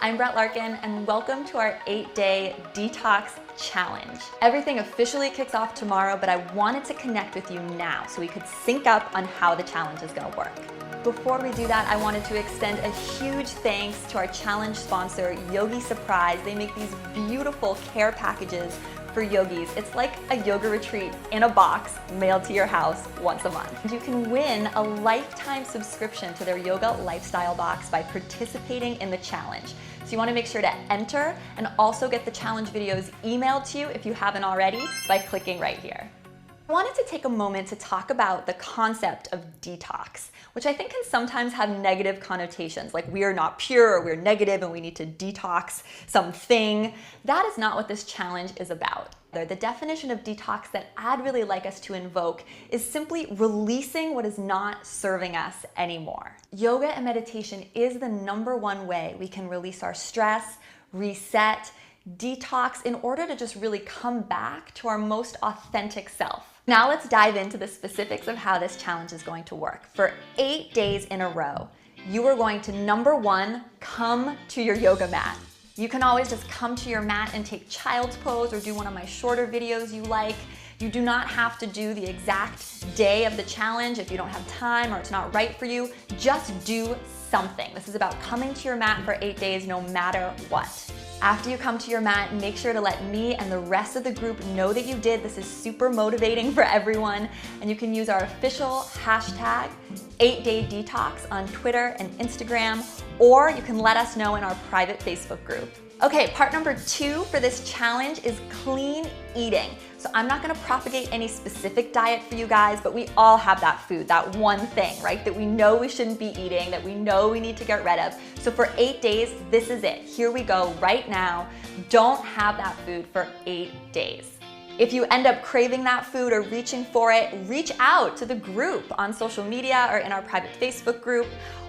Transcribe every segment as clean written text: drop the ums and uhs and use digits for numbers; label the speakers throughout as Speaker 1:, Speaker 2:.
Speaker 1: I'm Brett Larkin and welcome to our 8-day Detox Challenge. Everything officially kicks off tomorrow, but I wanted to connect with you now so we could sync up on how the challenge is gonna work. Before we do that, I wanted to extend a huge thanks to our challenge sponsor, Yogi Surprise. They make these beautiful care packages for yogis. It's like a yoga retreat in a box mailed to your house once a month. You can win a lifetime subscription to their yoga lifestyle box by participating in the challenge. So you want to make sure to enter and also get the challenge videos emailed to you if you haven't already by clicking right here. I wanted to take a moment to talk about the concept of detox, which I think can sometimes have negative connotations, like we are not pure, or we're negative and we need to detox something. That is not what this challenge is about. The definition of detox that I'd really like us to invoke is simply releasing what is not serving us anymore. Yoga and meditation is the #1 way we can release our stress, reset, detox in order to just really come back to our most authentic self. Now let's dive into the specifics of how this challenge is going to work. For 8 days in a row, you are going to, #1, come to your yoga mat. You can always just come to your mat and take child's pose or do one of my shorter videos you like. You do not have to do the exact day of the challenge if you don't have time or it's not right for you. Just do something. This is about coming to your mat for 8 days no matter what. After you come to your mat, make sure to let me and the rest of the group know that you did. This is super motivating for everyone. And you can use our official hashtag 8daydetox on Twitter and Instagram, or you can let us know in our private Facebook group. Okay, part #2 for this challenge is clean eating. So I'm not gonna propagate any specific diet for you guys, but we all have that food, that one thing, right? That we know we shouldn't be eating, that we know we need to get rid of. So for 8 days, this is it. Here we go right now. Don't have that food for 8 days. If you end up craving that food or reaching for it, reach out to the group on social media or in our private Facebook group.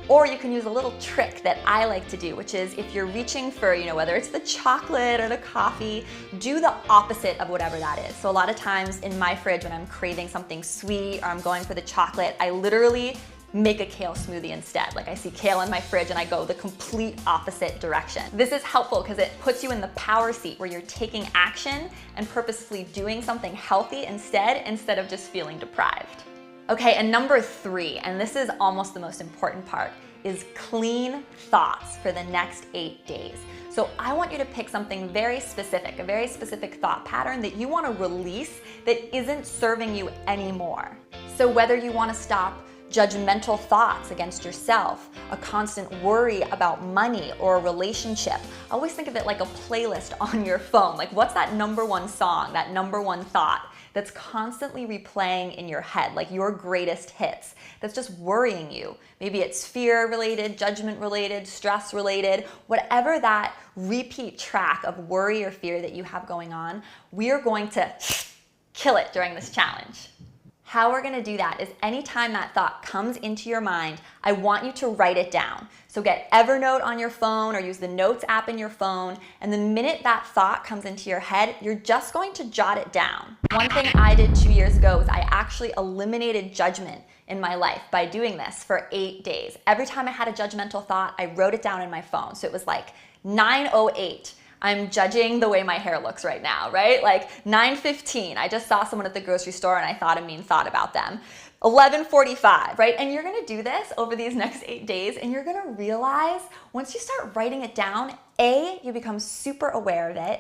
Speaker 1: Or you can use a little trick that I like to do, which is if you're reaching for, whether it's the chocolate or the coffee, do the opposite of whatever that is. So a lot of times in my fridge when I'm craving something sweet or I'm going for the chocolate, I literally make a kale smoothie instead. Like I see kale in my fridge and I go the complete opposite direction. This is helpful because it puts you in the power seat where you're taking action and purposefully doing something healthy instead of just feeling deprived. Okay, and #3, and this is almost the most important part, is clean thoughts for the next 8 days. So I want you to pick something very specific, a very specific thought pattern that you want to release that isn't serving you anymore. So whether you want to stop judgmental thoughts against yourself, a constant worry about money or a relationship. I always think of it like a playlist on your phone. Like what's that #1 song, that #1 thought that's constantly replaying in your head, like your greatest hits, that's just worrying you. Maybe it's fear related, judgment related, stress related, whatever that repeat track of worry or fear that you have going on, we are going to kill it during this challenge. How we're gonna do that is anytime that thought comes into your mind, I want you to write it down. So get Evernote on your phone or use the Notes app in your phone, and the minute that thought comes into your head, you're just going to jot it down. One thing I did 2 years ago was I actually eliminated judgment in my life by doing this for 8 days. Every time I had a judgmental thought, I wrote it down in my phone. So it was like 9:08. I'm judging the way my hair looks right now, right? Like 9:15, I just saw someone at the grocery store and I thought a mean thought about them. 11:45, right? And you're gonna do this over these next 8 days and you're gonna realize once you start writing it down, A, you become super aware of it.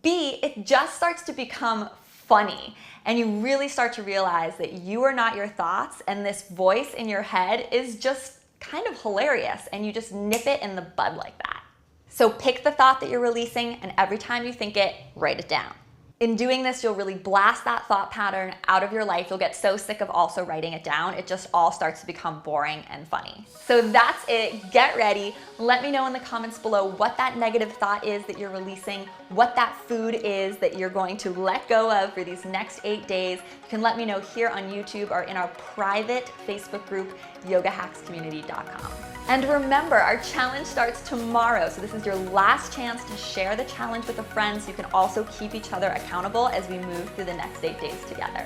Speaker 1: B, it just starts to become funny and you really start to realize that you are not your thoughts and this voice in your head is just kind of hilarious and you just nip it in the bud like that. So pick the thought that you're releasing and every time you think it, write it down. In doing this, you'll really blast that thought pattern out of your life. You'll get so sick of also writing it down. It just all starts to become boring and funny. So that's it. Get ready. Let me know in the comments below what that negative thought is that you're releasing, what that food is that you're going to let go of for these next 8 days. You can let me know here on YouTube or in our private Facebook group, yogahackscommunity.com. And remember, our challenge starts tomorrow, so this is your last chance to share the challenge with a friend so you can also keep each other accountable as we move through the next 8 days together.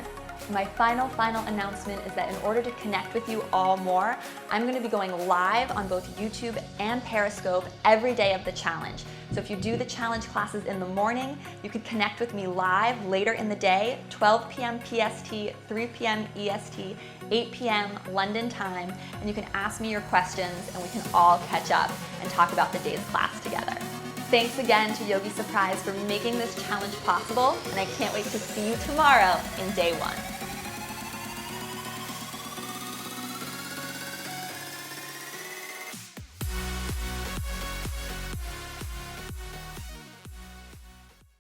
Speaker 1: My final announcement is that in order to connect with you all more, I'm going to be going live on both YouTube and Periscope every day of the challenge. So if you do the challenge classes in the morning, you could connect with me live later in the day, 12 p.m. PST, 3 p.m. EST, 8 p.m. London time, and you can ask me your questions and we can all catch up and talk about the day's class together. Thanks again to Yogi Surprise for making this challenge possible, and I can't wait to see you tomorrow in day 1.